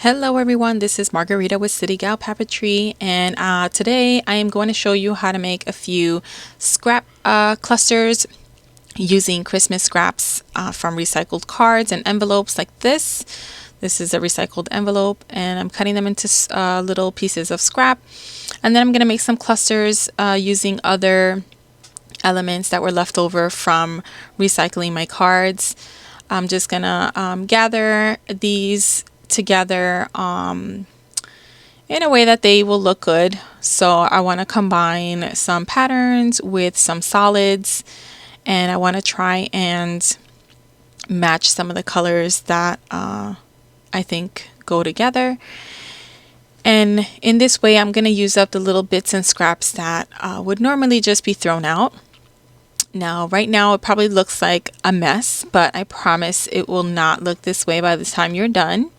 Hello everyone, this is Margarita with CityGal Papeterie, and today I am going to show you how to make a few scrap clusters using Christmas scraps from recycled cards and envelopes like this. This is a recycled envelope and I'm cutting them into little pieces of scrap, and then I'm going to make some clusters using other elements that were left over from recycling my cards. I'm just going to gather these together in a way that they will look good. So I want to combine some patterns with some solids, and I want to try and match some of the colors that I think go together. And in this way I'm going to use up the little bits and scraps that would normally just be thrown out. Now, right now it probably looks like a mess, but I promise it will not look this way by the time you're done.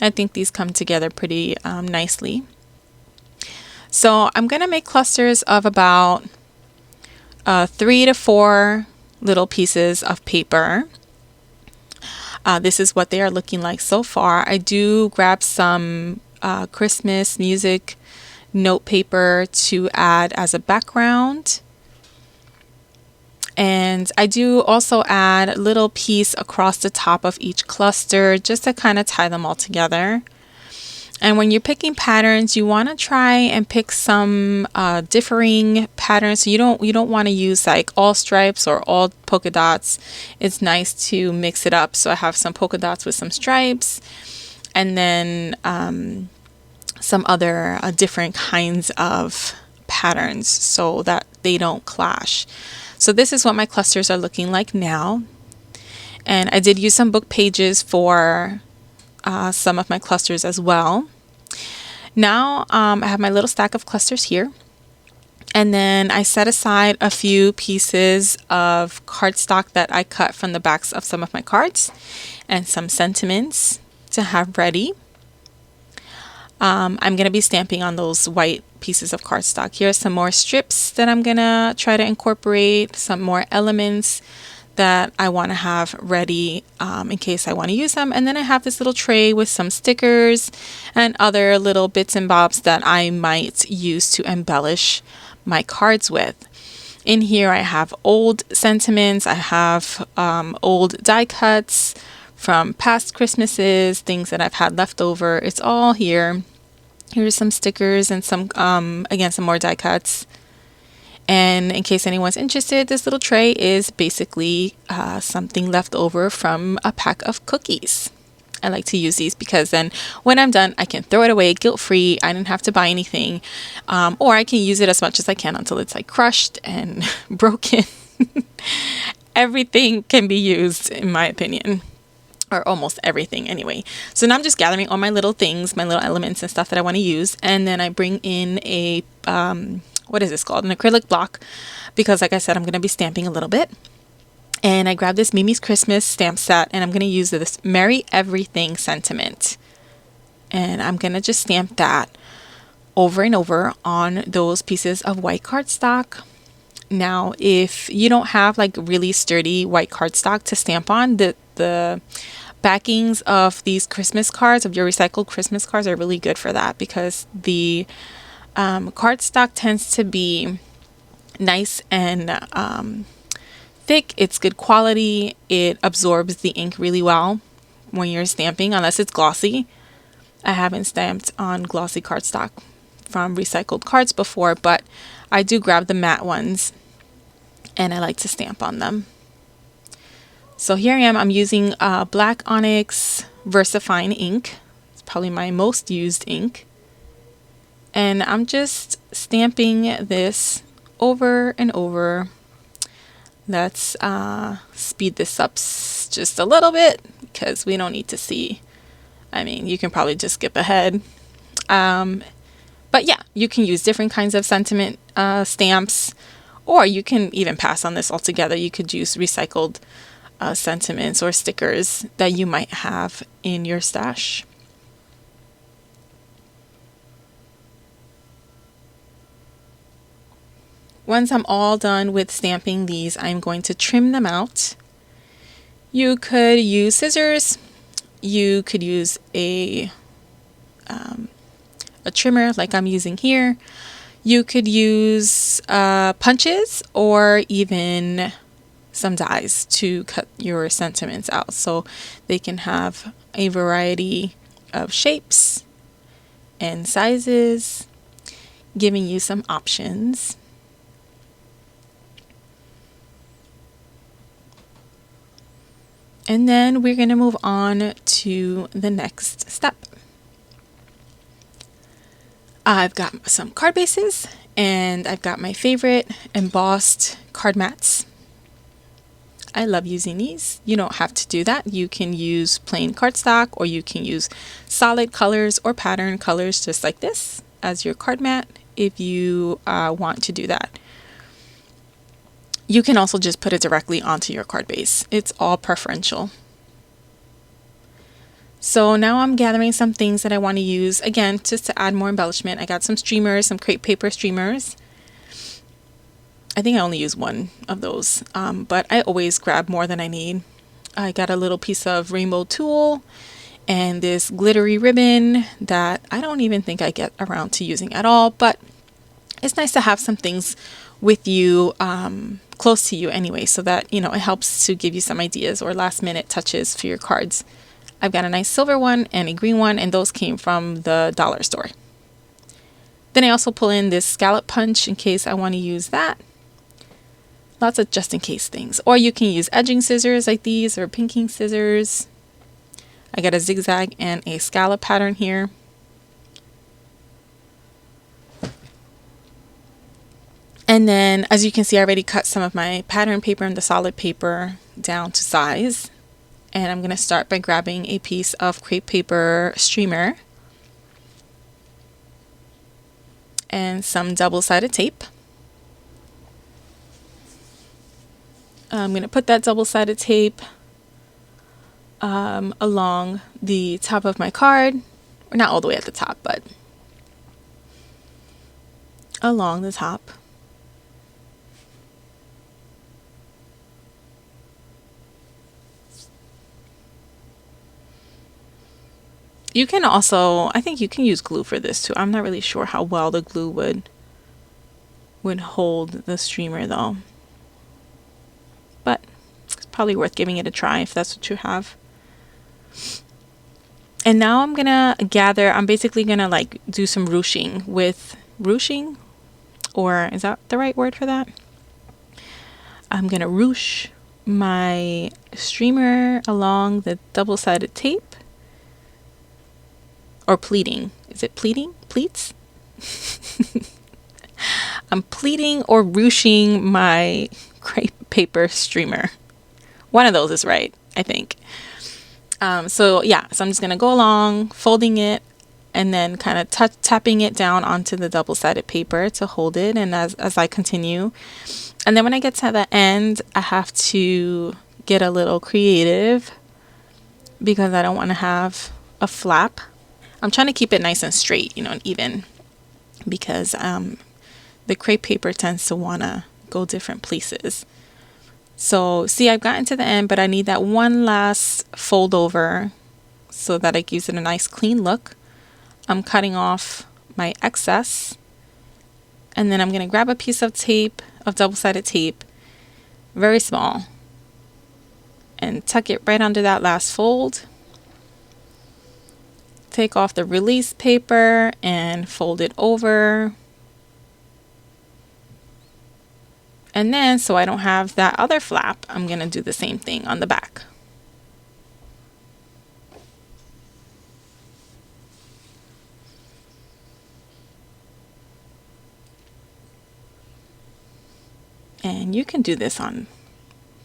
I think these come together pretty nicely. So I'm going to make clusters of about 3 to 4 little pieces of paper. This is what they are looking like so far. I do grab some Christmas music note paper to add as a background. And I do also add a little piece across the top of each cluster just to kind of tie them all together. And when you're picking patterns, you want to try and pick some differing patterns. So you don't want to use like all stripes or all polka dots. It's nice to mix it up. So I have some polka dots with some stripes, and then some other different kinds of patterns so that they don't clash. So this is what my clusters are looking like now. And I did use some book pages for some of my clusters as well. Now I have my little stack of clusters here. And then I set aside a few pieces of cardstock that I cut from the backs of some of my cards and some sentiments to have ready. I'm going to be stamping on those white pieces of cardstock. Here are some more strips that I'm going to try to incorporate, some more elements that I want to have ready in case I want to use them. And then I have this little tray with some stickers and other little bits and bobs that I might use to embellish my cards with. In here I have old sentiments, I have old die cuts from past Christmases, things that I've had left over. It's all here. Here's some stickers and some again, some more die cuts. And in case anyone's interested, this little tray is basically something left over from a pack of cookies. I like to use these because then when I'm done, I can throw it away guilt-free. I didn't have to buy anything. Or I can use it as much as I can until it's like crushed and broken. Everything can be used, in my opinion. Or almost everything anyway. So now I'm just gathering all my little things, my little elements and stuff that I want to use. And then I bring in a, what is this called? An acrylic block. Because like I said, I'm going to be stamping a little bit. And I grabbed this Mimi's Christmas stamp set, and I'm going to use this Merry Everything sentiment. And I'm going to just stamp that over and over on those pieces of white cardstock. Now, if you don't have like really sturdy white cardstock to stamp on, the backings of these Christmas cards, of your recycled Christmas cards, are really good for that, because the cardstock tends to be nice and thick. It's good quality. It absorbs the ink really well when you're stamping, unless it's glossy. I haven't stamped on glossy cardstock from recycled cards before, but I do grab the matte ones and I like to stamp on them. So here I am. I'm using Black Onyx VersaFine ink. It's probably my most used ink. And I'm just stamping this over and over. Let's speed this up just a little bit because we don't need to see. I mean, you can probably just skip ahead. But yeah, you can use different kinds of sentiment stamps, or you can even pass on this altogether. You could use recycled sentiments or stickers that you might have in your stash. Once I'm all done with stamping these, I'm going to trim them out. You could use scissors. You could use a a trimmer like I'm using here. You could use punches or even some dies to cut your sentiments out so they can have a variety of shapes and sizes, giving you some options. And then we're going to move on to the next step. I've got some card bases and I've got my favorite embossed card mats. I love using these. You don't have to do that. You can use plain cardstock or you can use solid colors or pattern colors just like this as your card mat if you want to do that. You can also just put it directly onto your card base. It's all preferential. So now I'm gathering some things that I want to use, again, just to add more embellishment. I got some streamers, some crepe paper streamers. I think I only use one of those, but I always grab more than I need. I got a little piece of rainbow tulle and this glittery ribbon that I don't even think I get around to using at all, but it's nice to have some things with you, close to you anyway, so that, you know, it helps to give you some ideas or last minute touches for your cards. I've got a nice silver one and a green one, and those came from the dollar store. Then I also pull in this scallop punch in case I want to use that. Lots of just in case things. Or you can use edging scissors like these or pinking scissors. I got a zigzag and a scallop pattern here. And then, as you can see, I already cut some of my pattern paper and the solid paper down to size. And I'm going to start by grabbing a piece of crepe paper streamer and some double-sided tape. I'm going to put that double-sided tape along the top of my card, or not all the way at the top, but along the top. You can also, I think you can use glue for this too. I'm not really sure how well the glue would hold the streamer though. But it's probably worth giving it a try if that's what you have. And now I'm gonna gather, I'm basically gonna like do some ruching with, ruching? Or is that the right word for that? I'm gonna ruche my streamer along the double-sided tape. Or pleating. Is it pleating? Pleats? I'm pleating or ruching my crepe paper streamer. One of those is right, I think. So I'm just going to go along, folding it, and then kind of tapping it down onto the double-sided paper to hold it. And as I continue. And then when I get to the end, I have to get a little creative because I don't want to have a flap. I'm trying to keep it nice and straight, you know, and even, because the crepe paper tends to want to go different places. So see, I've gotten to the end, but I need that one last fold over so that it gives it a nice clean look. I'm cutting off my excess, and then I'm going to grab a piece of tape, of double-sided tape, very small, and tuck it right under that last fold. Take off the release paper and fold it over. And then, so I don't have that other flap, I'm going to do the same thing on the back. And you can do this on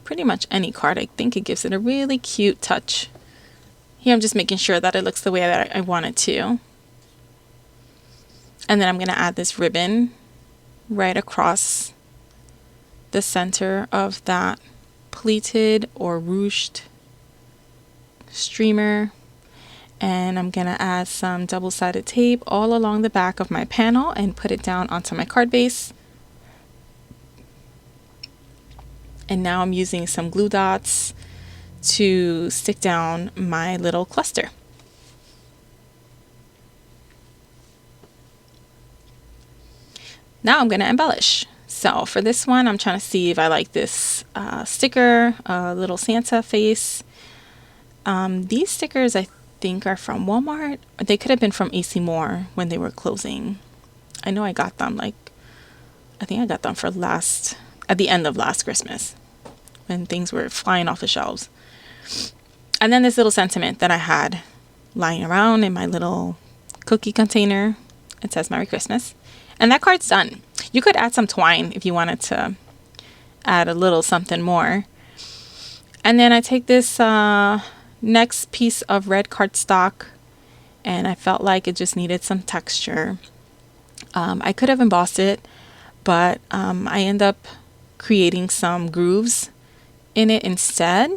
pretty much any card. I think it gives it a really cute touch. Here I'm just making sure that it looks the way that I want it to. And then I'm going to add this ribbon right across the center of that pleated or ruched streamer. And I'm going to add some double-sided tape all along the back of my panel and put it down onto my card base. And now I'm using some glue dots to stick down my little cluster. Now I'm going to embellish. So for this one, I'm trying to see if I like this sticker, little Santa face. These stickers I think are from Walmart. They could have been from AC Moore when they were closing. I know I got them I think I got them for at the end of last Christmas when things were flying off the shelves. And then this little sentiment that I had lying around in my little cookie container. It says Merry Christmas. And that card's done. You could add some twine if you wanted to add a little something more. And then I take this next piece of red cardstock, and I felt like it just needed some texture. I could have embossed it, but I end up creating some grooves in it instead.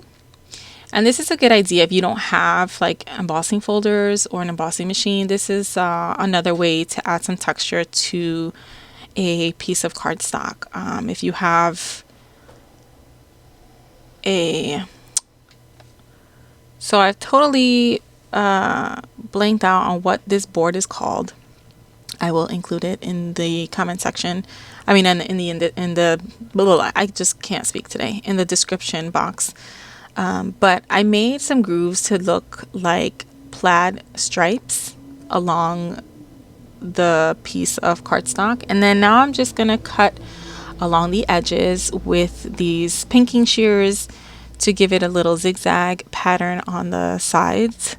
And this is a good idea if you don't have like embossing folders or an embossing machine. This is another way to add some texture to a piece of cardstock. If you have so I've totally blanked out on what this board is called. I will include it in the comment section. I mean, in the blah, blah, blah. I just can't speak today. In the description box. But I made some grooves to look like plaid stripes along the piece of cardstock. And then now I'm just going to cut along the edges with these pinking shears to give it a little zigzag pattern on the sides.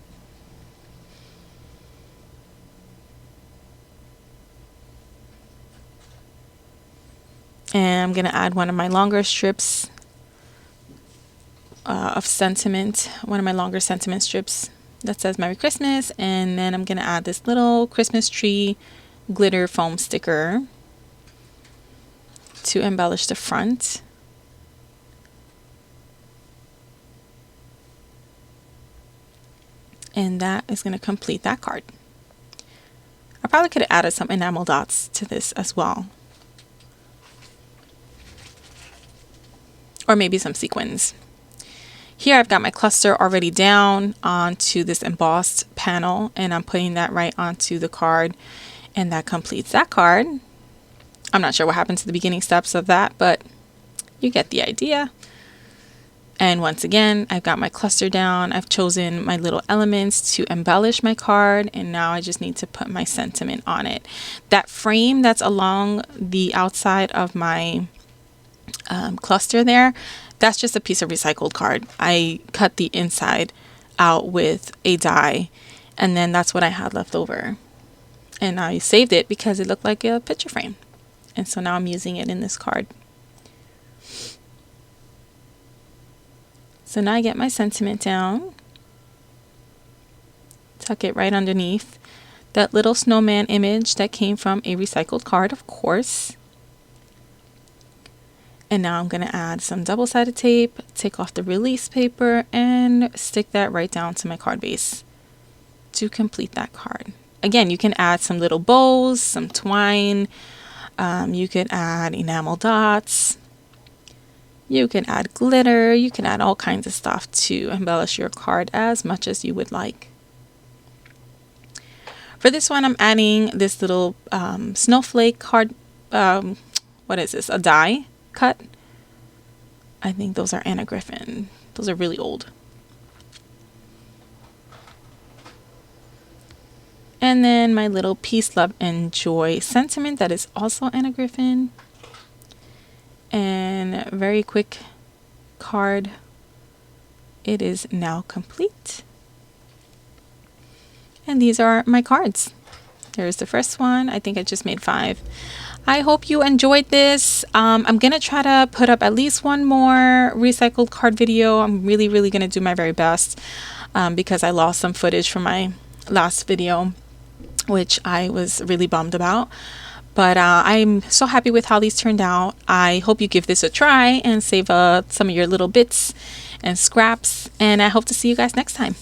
And I'm going to add one of my longer strips of sentiment, one of my longer sentiment strips that says Merry Christmas. And then I'm going to add this little Christmas tree glitter foam sticker to embellish the front. And that is going to complete that card. I probably could have added some enamel dots to this as well. Or maybe some sequins. Here I've got my cluster already down onto this embossed panel, and I'm putting that right onto the card, and that completes that card. I'm not sure what happened to the beginning steps of that, but you get the idea. And once again, I've got my cluster down. I've chosen my little elements to embellish my card, and now I just need to put my sentiment on it. That frame that's along the outside of my cluster there, that's just a piece of recycled card. I cut the inside out with a die, and then that's what I had left over. And I saved it because it looked like a picture frame. And so now I'm using it in this card. So now I get my sentiment down, tuck it right underneath that little snowman image that came from a recycled card, of course. And now I'm going to add some double-sided tape, take off the release paper, and stick that right down to my card base to complete that card. Again, you can add some little bows, some twine, you could add enamel dots, you can add glitter, you can add all kinds of stuff to embellish your card as much as you would like. For this one, I'm adding this little snowflake card, what is this, a die cut? I think those are Anna Griffin. Those are really old. And then my little peace, love, and joy sentiment that is also Anna Griffin. And very quick card. It is now complete. And these are my cards. There's the first one. I think I just made 5. I hope you enjoyed this. I'm going to try to put up at least one more recycled card video. I'm really going to do my very best because I lost some footage from my last video, which I was really bummed about. But I'm so happy with how these turned out. I hope you give this a try and save some of your little bits and scraps. And I hope to see you guys next time.